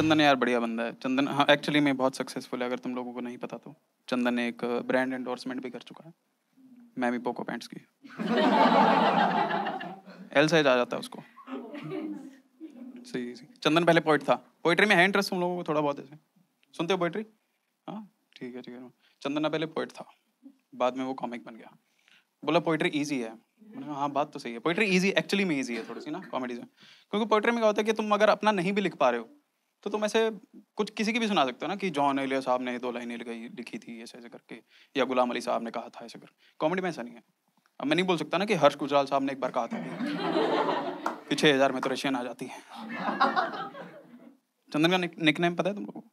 चंदन यार बढ़िया बंदा है चंदन। हाँ एक्चुअली में बहुत सक्सेसफुल है, अगर तुम लोगों को नहीं पता तो। चंदन ने एक ब्रांड एंडोर्समेंट भी कर चुका है, मैं भी पोको पैंट्स की। एल साइज आ जाता है उसको। सही सही। चंदन पहले पोइट था। पोइट्री में है इंटरेस्ट तुम लोगों को थोड़ा बहुत? ऐसे सुनते हो पोइट्री? हाँ ठीक है ठीक है। चंदन ना पहले पोइट था, बाद में वो कॉमिक बन गया। बोला पोइट्री इजी है। मैंने कहा हाँ बात तो सही है, पोइट्री इजी एक्चुअली में इजी है थोड़ी सी ना कॉमेडी से। क्योंकि पोइट्री में क्या होता है कि तुम अगर अपना नहीं भी लिख पा रहे हो तो तुम ऐसे कुछ किसी की भी सुना सकते हो ना, कि जॉन एलिया साहब ने 2 लाइनें लिखी थी ऐसे ऐसे करके, या गुलाम अली साहब ने कहा था ऐसे कर। कॉमेडी में ऐसा नहीं है। अब मैं नहीं बोल सकता ना कि हर्ष गुजराल साहब ने एक बार कहा था कि 6000 में तो रशियन आ जाती है। चंदन का निक नेम पता है तुम लोगों को?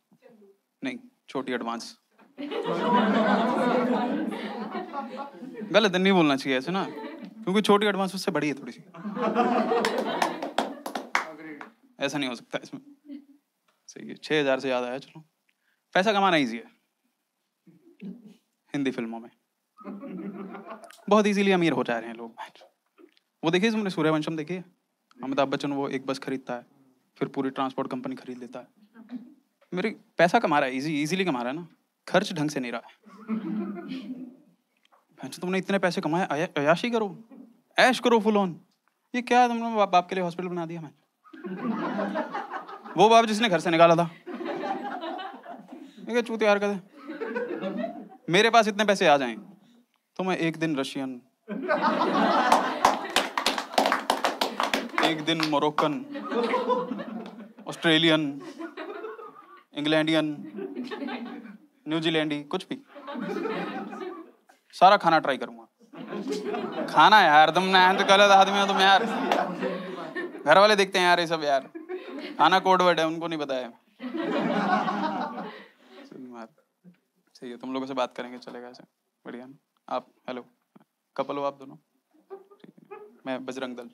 नहीं, छोटी एडवांस। गलत नहीं बोलना चाहिए ऐसे ना, क्योंकि छोटी एडवांस उससे बड़ी है थोड़ी सी। ऐसा नहीं हो सकता इसमें। सही है, 6000 से ज्यादा है। चलो, पैसा कमाना इजी है हिंदी फिल्मों में, बहुत इजीली अमीर हो जा रहे हैं लोग। वो देखिए तुमने सूर्यवंशम देखी है? अमिताभ बच्चन वो एक बस खरीदता है, फिर पूरी ट्रांसपोर्ट कंपनी खरीद लेता है। मेरी पैसा कमा रहा है, इजीली कमा रहा है ना, खर्च ढंग से नहीं रहा है। तुमने इतने पैसे कमाए, अयाशी करो, ऐश करो फुल ऑन। ये क्या है, तुमने बाप के लिए हॉस्पिटल बना दिया। मैं वो बाप जिसने घर से निकाला था, चूत यार कर दे। मेरे पास इतने पैसे आ जाएं तो मैं एक दिन रशियन, एक दिन मोरक्कन, ऑस्ट्रेलियन, इंग्लैंडियन, न्यूजीलैंडी, कुछ भी सारा खाना ट्राई करूंगा। खाना यार, तुम तो गलत आदमी हो तुम यार। घर वाले देखते हैं यार ये सब यार, खाना कोड वर्ड है, उनको नहीं पता है। सही है, तुम लोगों से बात करेंगे चलेगा ऐसे, बढ़िया ना? आप हेलो कपल हो आप दोनों? मैं बजरंग दल।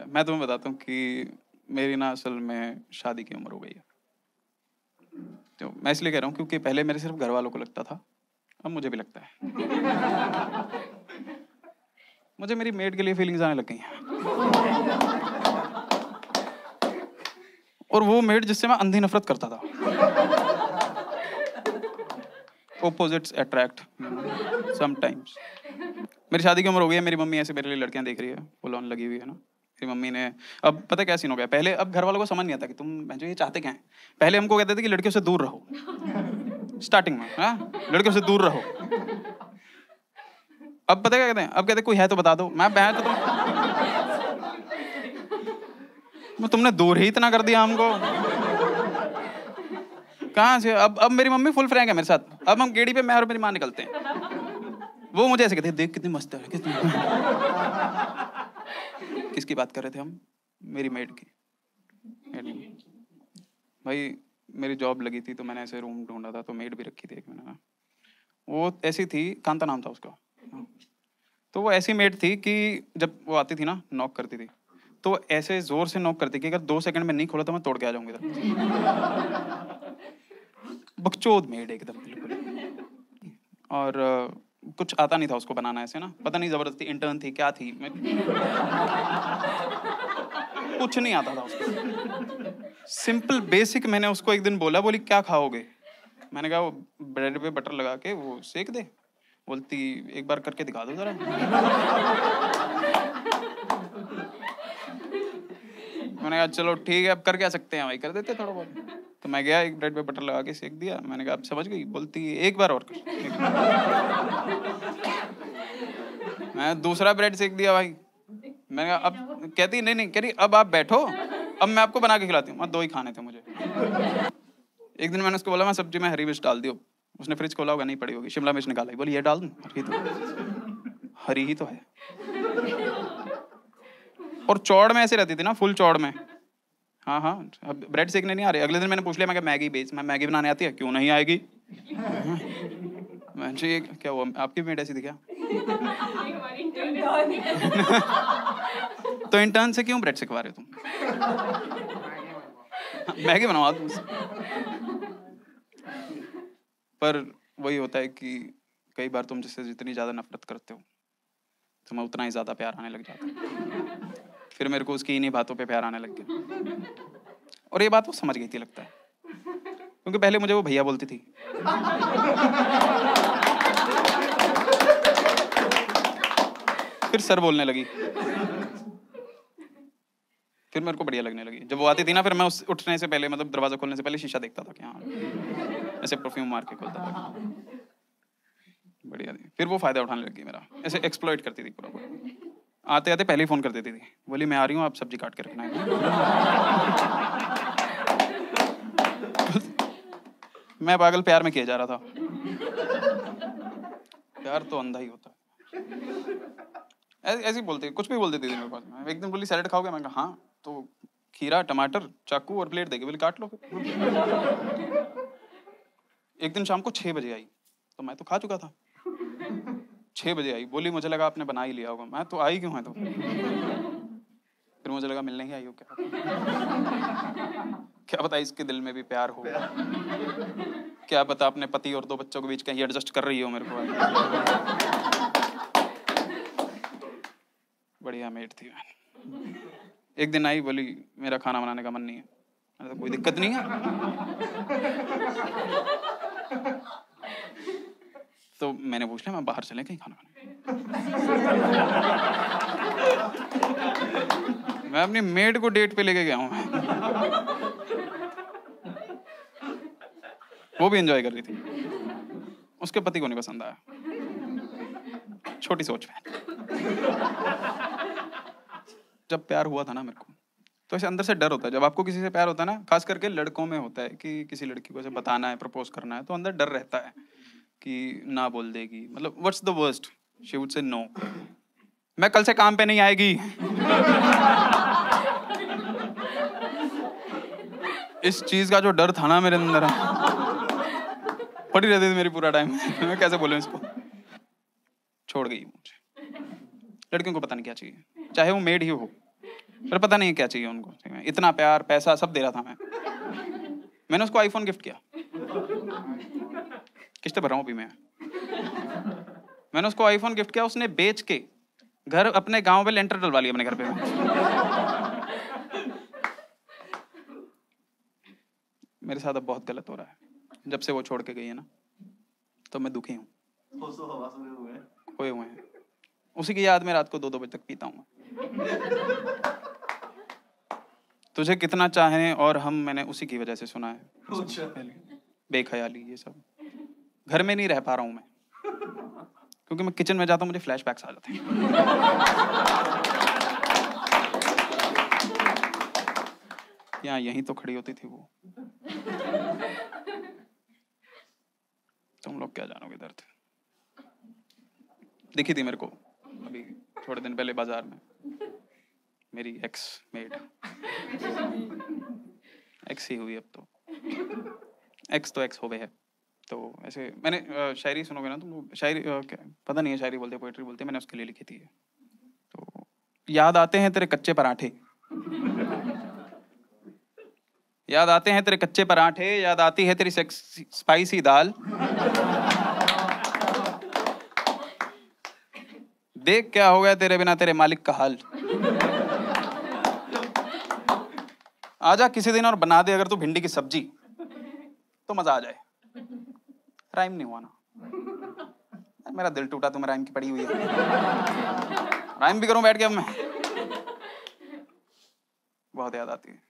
मैं तुम्हें बताता हूँ कि मेरी ना असल में शादी की उम्र हो गई है। तो मैं इसलिए कह रहा हूँ क्योंकि पहले मेरे सिर्फ घर वालों को लगता था, अब मुझे भी लगता है। मुझे मेरी मेड के लिए फीलिंग्स आने लग गई हैं। और वो मेड जिससे मैं अंधी नफरत करता था। Opposites attract sometimes। मेरी शादी की उम्र हो गई है, मेरी मम्मी ऐसे मेरे लिए लड़कियां देख रही है, फुल ऑन लगी हुई है ना। मेरी मम्मी ने, अब पता है क्या सीन हो गया, पहले अब घर वालों को समझ नहीं आता कि तुम जो ये चाहते क्या हैं। पहले हमको कहते थे कि लड़कियों से दूर रहो, स्टार्टिंग में, हाँ लड़कियों से दूर रहो। अब पता है क्या कहते हैं, अब कहते कोई है तो बता दो। मैं बहन तो तुमने दूर ही इतना कर दिया हमको, कहाँ से? अब मेरी मम्मी फुल फ्रैंक है मेरे साथ। अब हम गेड़ी पे मैं और मेरी माँ निकलते हैं, वो मुझे ऐसे कहते हैं देख कितनी मस्त है, कितनी। किसकी बात कर रहे थे हम? मेरी मेड की। भाई मेरी जॉब लगी थी तो मैंने ऐसे रूम ढूंढा था, तो मेड भी रखी थी एक मैंने। वो ऐसी थी, कांता नाम था उसका। तो वो ऐसी मेड थी कि जब वो आती थी ना, नॉक करती थी, तो ऐसे जोर से नॉक करती कि अगर 2 सेकंड में नहीं खोला तो मैं तोड़ के आ जाऊंगी इधर। बकचोद मेड एकदम बिल्कुल। और कुछ आता नहीं था उसको बनाना ऐसे ना, पता नहीं जबरदस्ती इंटर्न थी क्या थी, कुछ नहीं आता था उसको। सिंपल बेसिक मैंने उसको एक दिन बोला, बोली क्या खाओगे? मैंने कहा वो ब्रेड पे बटर लगा के वो सेक दे। बोलती एक बार करके दिखा दो जरा। मैंने कहा चलो ठीक है, अब कर क्या सकते हैं भाई, कर देते थोड़ा बहुत। तो मैं गया, एक ब्रेड पे बटर लगा के सेक दिया। मैंने कहा आप समझ गई? बोलती एक बार और कर। मैं दूसरा ब्रेड सेक दिया भाई। मैंने कहा अब, कहती नहीं नहीं, कह रही अब आप बैठो, अब मैं आपको बना के खिलाती हूँ। 2 ही खाने थे मुझे। एक दिन मैंने उसको बोला मैं सब्जी में हरी मिर्च डाल दियो। उसने फ्रिज खोला होगा, नहीं पड़ी होगी, शिमला मिर्च निकाला, बोली ये डाल दूं? हरी ही तो है। और चौड़ में ऐसे रहती थी ना, फुल चौड़ में। हाँ हाँ, अब ब्रेड सेकने नहीं आ रहे। अगले दिन मैंने पूछ लिया, मैं क्या मैगी बेच, मैं मैगी बनाने आती है? क्यों नहीं आएगी। मैं क्या हुआ, आपकी मेड ऐसी थी क्या? तो इंटर्न से क्यों ब्रेड सिखवा रहे हो तुम? मैगी बनवा दूं। पर वही होता है कि कई बार तुम जिससे जितनी ज़्यादा नफरत करते हो तुम्हें उतना ही ज़्यादा प्यार आने लग जाता है। फिर मेरे को उसकी इन्हीं बातों पे प्यार आने लग गया। और ये बात वो समझ गई थी लगता है, क्योंकि पहले मुझे वो भैया बोलती थी। फिर सर बोलने लगी, फिर मेरे को बढ़िया लगने लगी। जब वो आती थी ना, फिर मैं उस उठने से पहले, मतलब दरवाजा खोलने से पहले शीशा देखता था कि हाँ, ऐसे परफ्यूम मार के खोलता था। बढ़िया थी। फिर वो फायदा उठाने लगी मेरा, ऐसे एक्सप्लॉइट करती थी पूरा पूरा। आते आते पहले ही फोन कर देती थी, बोली मैं आ रही हूँ, आप सब्जी काट के रखना है। मैं पागल प्यार में किया जा रहा था। प्यार तो अंधा ही होता है। ऐसे ही बोलते, कुछ भी बोल देती थी मेरे पास। मैं एक दिन बोली सैलेड खाओगे? मैं कहा हाँ। तो खीरा, टमाटर, चाकू और प्लेट देगी, बोली काट लो फिर। एक दिन शाम को 6 बजे आई, तो मैं तो खा चुका था। 6 बजे आई, बोली मुझे लगा आपने बना ही लिया होगा। मैं तो आई क्यों है तो? फिर मुझे लगा मिलने ही आई हो क्या। क्या पता इसके दिल में भी प्यार हो, क्या पता अपने पति और 2 बच्चों के बीच कहीं एडजस्ट कर रही हो मेरे को। बढ़िया मेट थी। एक दिन आई, बोली मेरा खाना बनाने का मन नहीं है। मैंने तो कोई दिक्कत नहीं है। तो मैंने पूछ लिया मैं बाहर चले कहीं खाना खाने। मैं अपनी मेड को डेट पे लेके गया हूँ। वो भी एंजॉय कर रही थी, उसके पति को नहीं पसंद आया। छोटी सोच में। जब प्यार हुआ था ना मेरे को, तो ऐसे अंदर से डर होता है। जब आपको किसी से प्यार होता है ना, खास करके लड़कों में होता है कि किसी लड़की को ऐसे बताना है, प्रपोज करना है, तो अंदर डर रहता है कि ना बोल देगी। मतलब what's the worst, she would say no, मैं कल से काम पे नहीं आएगी। इस चीज का जो डर था ना मेरे अंदर, पड़ी रहती थी मेरी पूरा टाइम। मैं कैसे बोलूं इसको। छोड़ गई मुझे। लड़कियों को पता नहीं क्या चाहिए, चाहे वो मेड ही हो, पर पता नहीं क्या चाहिए उनको। इतना प्यार, पैसा सब दे रहा था मैं। मैंने उसको आईफोन गिफ्ट किया, किस्तें भर रहा हूँ अभी मैं। मैंने उसको आईफोन गिफ्ट किया, उसने बेच के घर अपने गांव में लेंटर डलवा लिया अपने घर पे। मेरे साथ अब बहुत गलत हो रहा है। जब से वो छोड़ के गई है ना, तो मैं दुखी हूँ। खोए हुए हैं। उसी की याद में रात को 2-2 बजे तक पीता हूँ। तुझे कितना चाहें और हम, मैंने उसी की वजह से सुना है। बेख्याली, ये सब। घर में नहीं रह पा रहा हूँ मैं, क्योंकि मैं किचन में जाता हूँ, मुझे फ्लैशबैक्स आ जाते हैं। यहाँ यहीं तो खड़ी होती थी वो। तुम लोग क्या जानोगे दर्द। दिखी थी मेरे को अभी थोड़े दिन पहले बाजार में, मेरी एक्स मेड। एक्स ही हुई अब तो, एक्स तो एक्स हो गए है। तो ऐसे मैंने शायरी सुनोगे ना तुम, शायरी पता नहीं है शायरी बोलते पोएट्री बोलते, मैंने उसके लिए लिखी थी। तो याद आते हैं तेरे कच्चे पराठे, याद आते हैं तेरे कच्चे पराठे, याद आती है तेरी स्पाइसी दाल। देख क्या हो गया तेरे बिना तेरे मालिक का हाल। आजा किसी दिन और बना दे अगर तू भिंडी की सब्जी, तो मजा आ जाए। राइम नहीं हुआ ना, मेरा दिल टूटा, तुम्हें राइम की पड़ी हुई है। राइम भी करूं बैठ के अब मैं। बहुत याद आती है।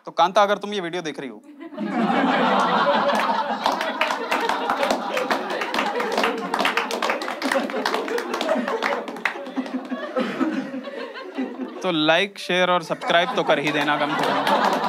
तो कांता, अगर तुम ये वीडियो देख रही हो, तो लाइक, शेयर और सब्सक्राइब तो कर ही देना कम से कम।